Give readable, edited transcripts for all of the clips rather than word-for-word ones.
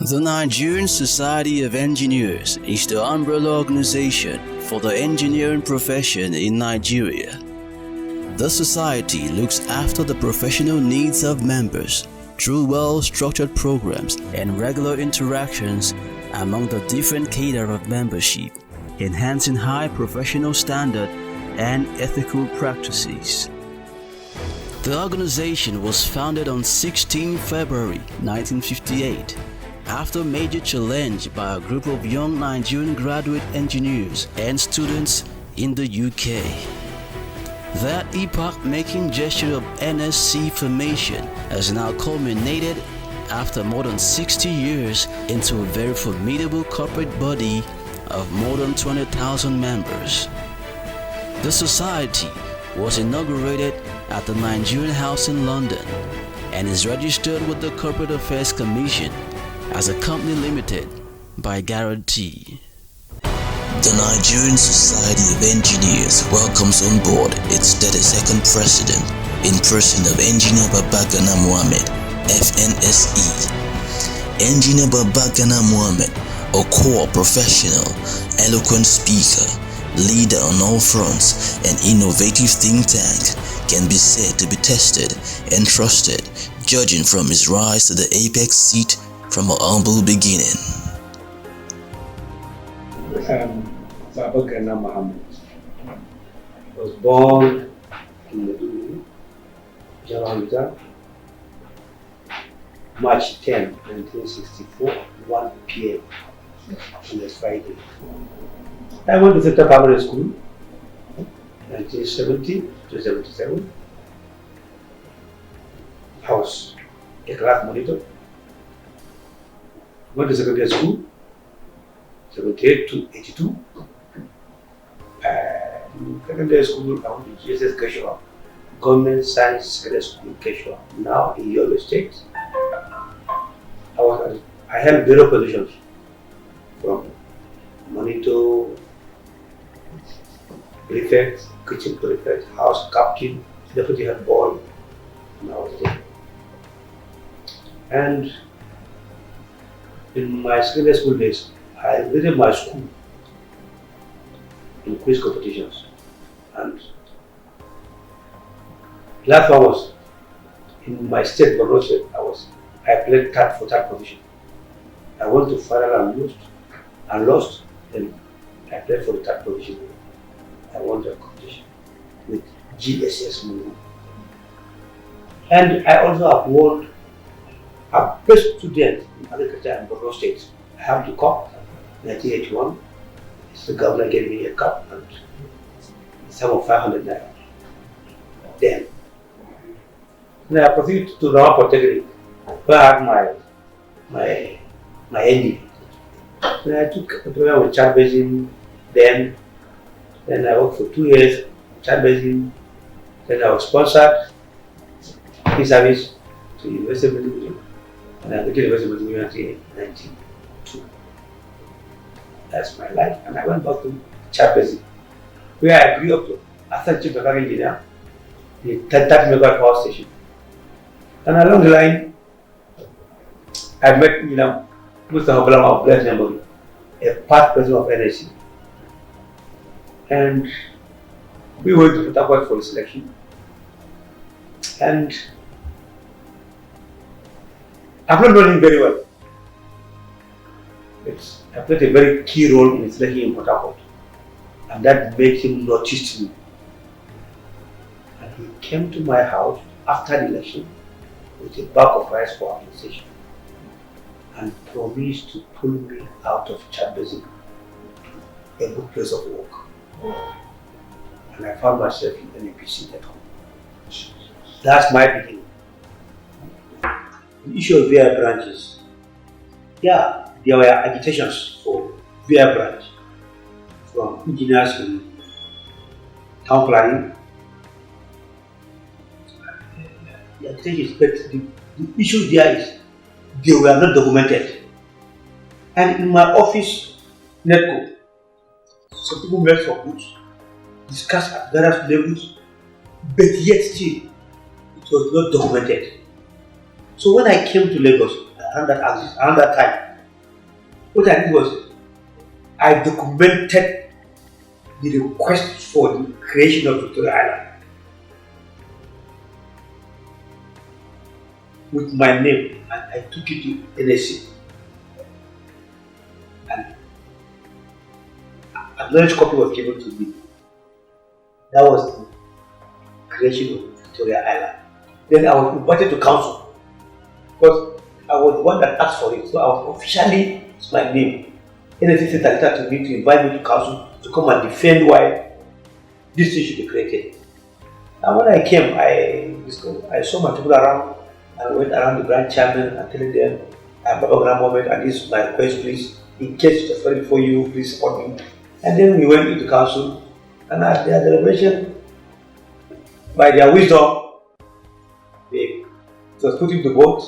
The Nigerian Society of Engineers is the umbrella organization for the engineering profession in Nigeria. The society looks after the professional needs of members through well-structured programs and regular interactions among the different cadre of membership, enhancing high professional standard and ethical practices. The organization was founded on 16 February 1958 after a major challenge by a group of young Nigerian graduate engineers and students in the UK. That epoch-making gesture of NSE formation has now culminated after more than 60 years into a very formidable corporate body of more than 20,000 members. The society was inaugurated at the Nigerian House in London and is registered with the Corporate Affairs Commission as a company limited by guarantee. The Nigerian Society of Engineers welcomes on board its 32nd president in person of Engineer Babagana Mohammed, FNSE. Engineer Babagana Mohammed, a core professional, eloquent speaker, leader on all fronts, and innovative think tank, can be said to be tested and trusted, judging from his rise to the apex seat from a humble beginning. Babagana Mohammed was born in Jalanita, March 10, 1964, 1 p.m. on a Friday. I went to Center Primary School, 1970 to 77. I was a class monitor. Went to secondary school, 78 to 82. Secondary school, I went to GSS Keshua, Government Science Secondary School in Keshua, now in Yobe State. I held various positions from monitor, prefect, kitchen prefect, house captain, deputy head boy, and I was there. And in my secondary school days, I visited my school in quiz competitions. And last one was in my state, Borno State, I played third position. I went to final and lost, then I played for the third position. I won the competition with GSS movie. And I also have won a best student in agriculture in Borno State. I have the cup, 1981. The governor gave me a cup and sum of 500 naira. Then I proceeded to Rawa Polytechnic, where I had my ND. Then I took a program with Chad Basin. Then I worked for 2 years with Chad Basin. Then I was sponsored in service to University of Maiduguri, and I became University of Maiduguri in 1992. That's my life, and I went back to Chad Basin, where I grew up to as chief mechanical engineer, the 30 megawatt power station. And along the line, I met Mr. Hoblam of Blessed Memory, a past president of NSE. And we went to Port Harcourt for his selection. And I've not known him very well. I played a very key role in his selection in Port Harcourt. And that made him notice me. And he came to my house after the election with a bag of rice for appreciation and promised to pull me out of Chad Basin to a good place of work. And I found myself in NAPC at home. That's my beginning. The issue of VI branches. Yeah, there were agitations for VI branch from engineers in town planning. The agitations, but the issue there is they were not documented. And in my office, NETCO, some people met for groups, discussed at various levels, but yet still it was not documented. So when I came to Lagos around that time, What I did was I documented the request for the creation of Victoria Island with my name, and I took it to NSE. And a large copy was given to me. That was the creation of Victoria Island. Then I was invited to council because I was the one that asked for it. So I was officially, it's my name. NSE sent a letter to me to invite me to council to come and defend why this thing should be created. And when I came, I saw my people around. I went around the branch chairman and telling them, I'm Babagana Mohammed, and this is my request, please. In case it's a for you, please support me. And then we went into council, and at their deliberation, by their wisdom, it was put into vote,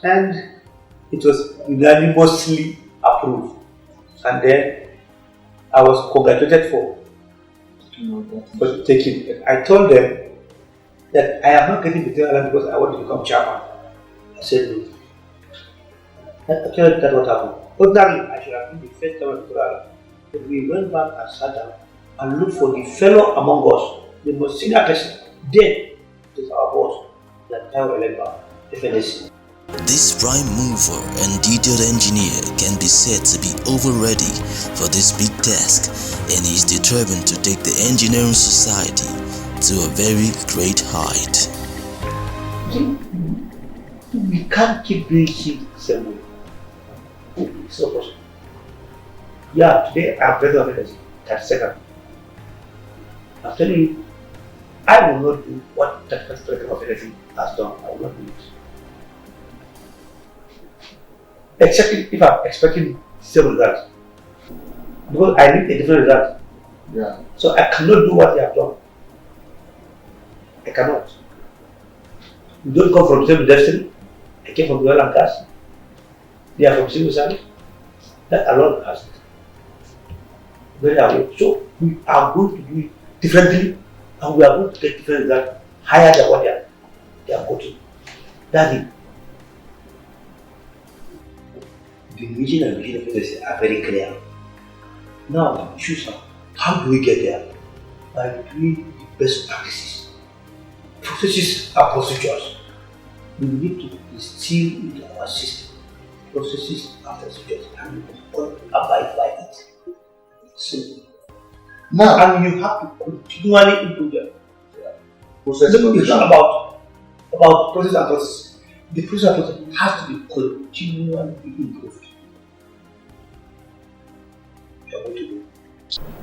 and it was unanimously approved. And then I was congratulated for taking it. I told them that I am not getting the island because I want to become chairman. I said no. Actually, that's what happened. Ordinarily, I should have been the first chairman of the island. But we went back and sat down and looked for the fellow among us, the most senior person. Then, it was our boss, that I will remember, FNSE. This prime mover and detailed engineer can be said to be over ready for this big task, and he is determined to take the engineering society to a very great height. We can't keep doing things the same way. It's not possible. Yeah, today I'm president of NSE, 32nd. I'm telling you, I will not do what 31st president of NSE has done. I will not do it. Except if I'm expecting the same result. Because I need a different result. Yeah. So I cannot do what they have done. I cannot. You don't come from the same destiny. I came from the oil and gas. They are from civil service. That alone has it. Very aware. So we are going to do it differently, and we are going to get different results higher than what they are quoting. That's it. The vision and vision of NSE are very clear. Now the issues are, how do we get there? By doing the best practices. Processes are procedures. We need to instill into our system processes are procedures, and we all abide by it. Simple. Now, And you have to continually improve them. process It's not about process and process. The process and process has to be continually improved.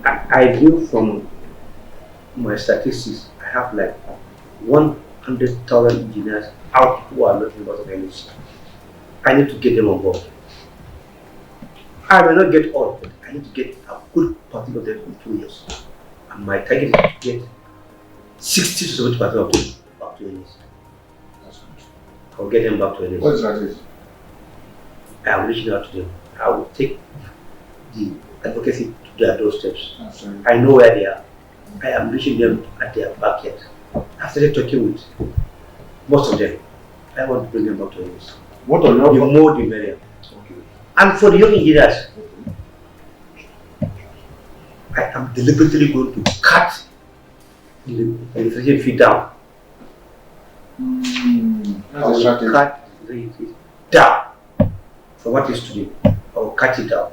I view from my statistics, I have like 100,000 engineers out who are not members of NSE. I need to get them on board. I will not get all, but I need to get a good part of them in 2 years. And my target is to get 60 to 70% of them back to NSE. I'll get them back to NSE. what is that? I am reaching out to them. I will take the advocacy to their doorsteps. I know where they are. I am reaching them at their backyard. I started talking with most of them. I want to bring them back to NSE. What are The your more the merrier. Okay. And for the young engineers, I am deliberately going to cut the registration fee down. I That's a will strategy. cut the registration fee down from what is today. I will cut it down.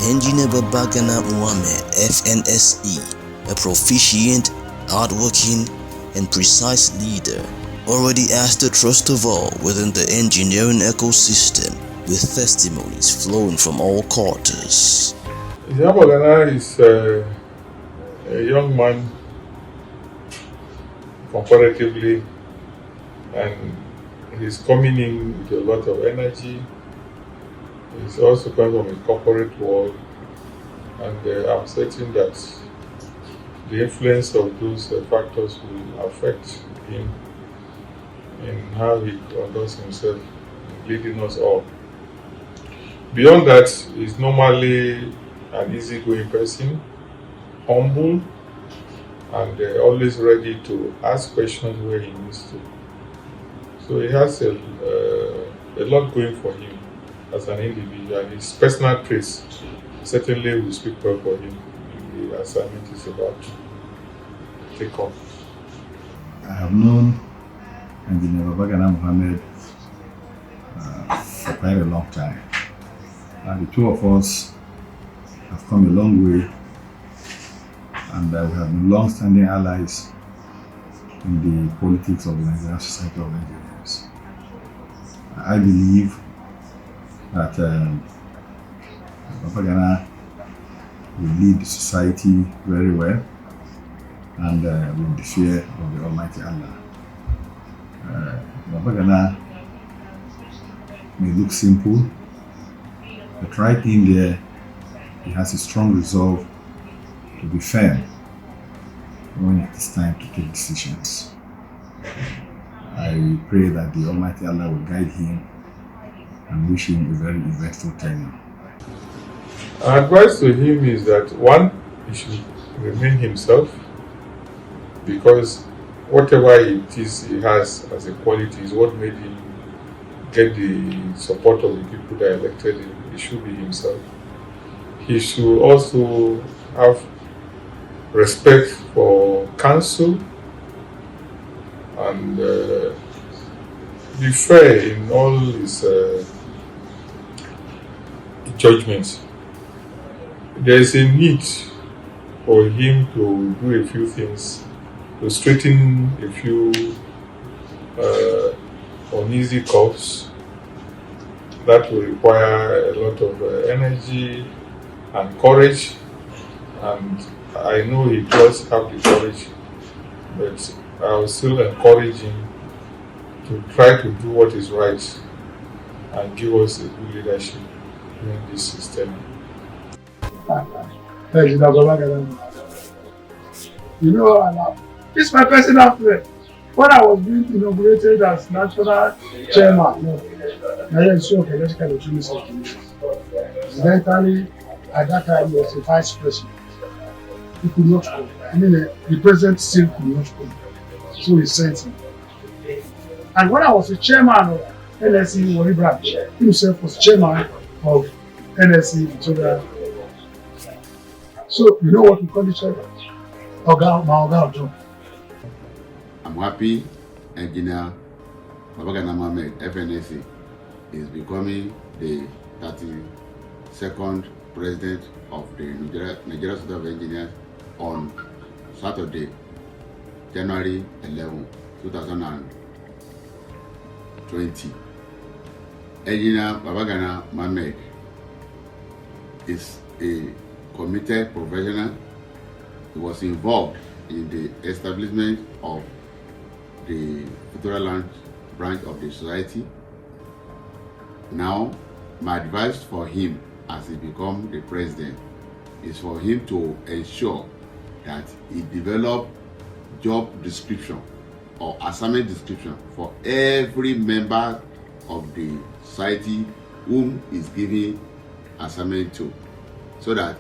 Engineer Babagana Mohammed, FNSE, a proficient, hardworking, and precise leader, already has the trust of all within the engineering ecosystem, with testimonies flowing from all quarters. Babagana is a young man, comparatively, and he's coming in with a lot of energy. He's also coming from a corporate world, and I'm certain that the influence of those factors will affect him in how he conducts himself, leading us all. Beyond that, he's normally an easygoing person, humble, and always ready to ask questions where he needs to. So he has a lot going for him. as an individual. His personal traits certainly will speak well for him in the assignment he's about to take on. I have known Engineer Babagana Mohammed for quite a long time. The two of us have come a long way, and we have been long-standing allies in the politics of the Nigerian Society of Engineers. I believe that Babagana will lead the society very well and with the fear of the Almighty Allah. Babagana may look simple, but right in there, he has a strong resolve to be firm when it is time to take decisions. I pray that the Almighty Allah will guide him and wish him a very eventful tenure. Our advice to him is that one, he should remain himself, because whatever it is he has as a quality is what made him get the support of the people that elected him. He should be himself. He should also have respect for counsel and be fair in all his judgments. There is a need for him to do a few things, to straighten a few uneasy curves that will require a lot of energy and courage, and I know he does have the courage, but I will still encourage him to try to do what is right and give us a good leadership during this system. You know, this is my personal friend. When I was being inaugurated as national chairman of NSE of Electrical Electronics Engineers, incidentally, at that time he was the vice president. He could not come. I mean, the president still could not come. So he sent him. And when I was the chairman of NSE Wari branch, he himself was chairman of NSE Victoria. So you know what we call each other? Oga John. I'm happy Engineer Babagana Mohammed, FNSE, is becoming the 32nd President of the Nigeria Society of Engineers on Saturday, January 11, 2020. Engineer Babagana Mohammed is a committed professional. He was involved in the establishment of the Victoria Land branch of the society. Now, my advice for him as he becomes the president is for him to ensure that he develop job description or assignment description for every member of the society whom is giving assignment to, so that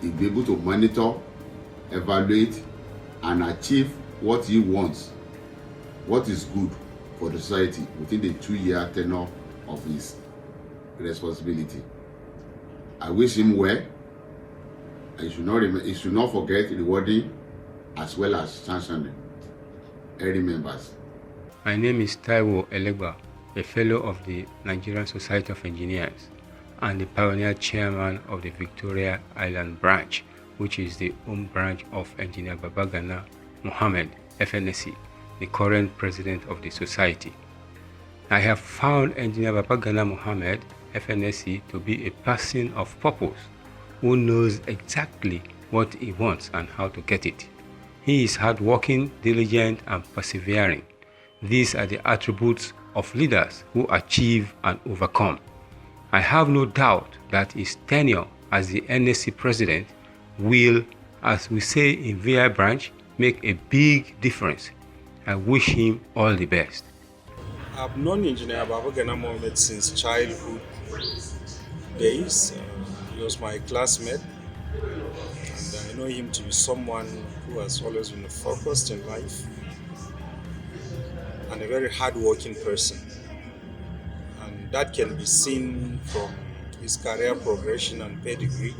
he'll be able to monitor, evaluate, and achieve what he wants, what is good for the society within the 2-year tenure of his responsibility. I wish him well. He should not forget rewarding as well as sanctioning every members. My name is Taiwo Elegba, a fellow of the Nigerian Society of Engineers and the pioneer chairman of the Victoria Island branch, which is the home branch of Engineer Babagana Mohammed, FNSE, the current president of the society. I have found Engineer Babagana Mohammed, FNSE, to be a person of purpose who knows exactly what he wants and how to get it. He is hardworking, diligent, and persevering. These are the attributes of leaders who achieve and overcome. I have no doubt that his tenure as the NSE president will, as we say in VI branch, make a big difference. I wish him all the best. I've known Engineer Babagana Mohammed since childhood days. He was my classmate, and I know him to be someone who has always been focused in life and a very hard-working person. And that can be seen from his career progression and pedigree,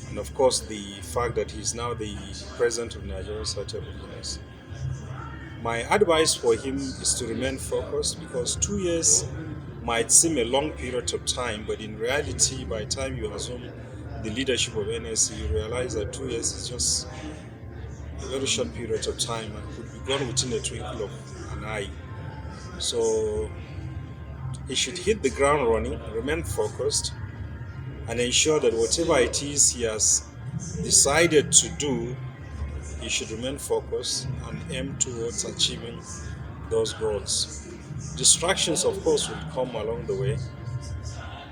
and of course the fact that he's now the president of Nigerian Society of Engineers. My advice for him is to remain focused, because 2 years might seem a long period of time, but in reality, by the time you assume the leadership of NSE, you realize that 2 years is just a very short period of time and could be gone within a twinkle of an eye. So he should hit the ground running, remain focused, and ensure that whatever it is he has decided to do, he should remain focused and aim towards achieving those goals. Distractions, of course, will come along the way,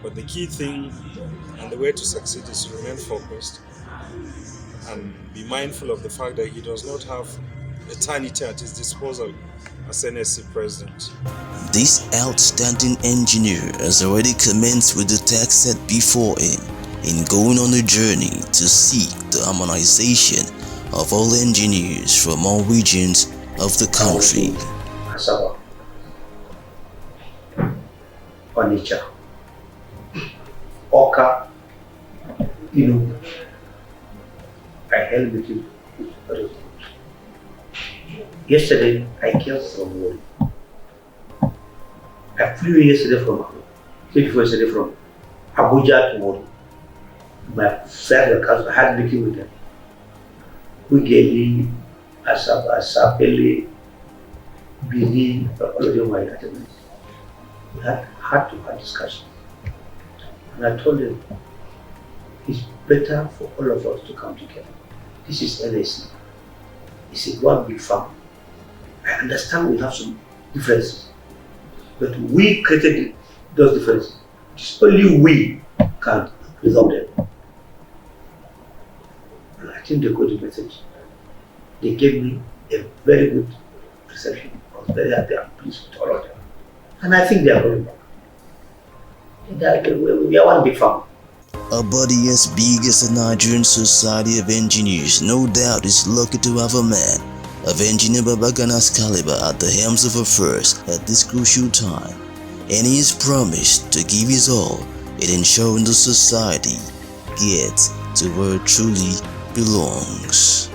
but the key thing and the way to succeed is to remain focused and be mindful of the fact that he does not have eternity at his disposal as NSE president. This outstanding engineer has already commenced with the task set before him in going on a journey to seek the harmonization of all engineers from all regions of the country. Asaba, Onitsha, Oka, I held meeting with the president. Yesterday, I came from Wari. I flew yesterday from Abuja to Wari. My friend, I had a meeting with them. Ugeli, Asapele, Bini, all of them were in attendance. We had heart-to-heart discussion. And I told them, it's better for all of us to come together. This is NSE. It's a one big family. I understand we have some differences, but we created those differences. It's only we can resolve them. And I think they got the message. They gave me a very good reception. I was very happy and pleased with all of them. And I think they are going back. We are one big family. A body as big as the Nigerian Society of Engineers no doubt is lucky to have a man of Engineer Babagana's caliber at the helms of affairs at this crucial time, and he is promised to give his all in ensuring the society gets to where it truly belongs.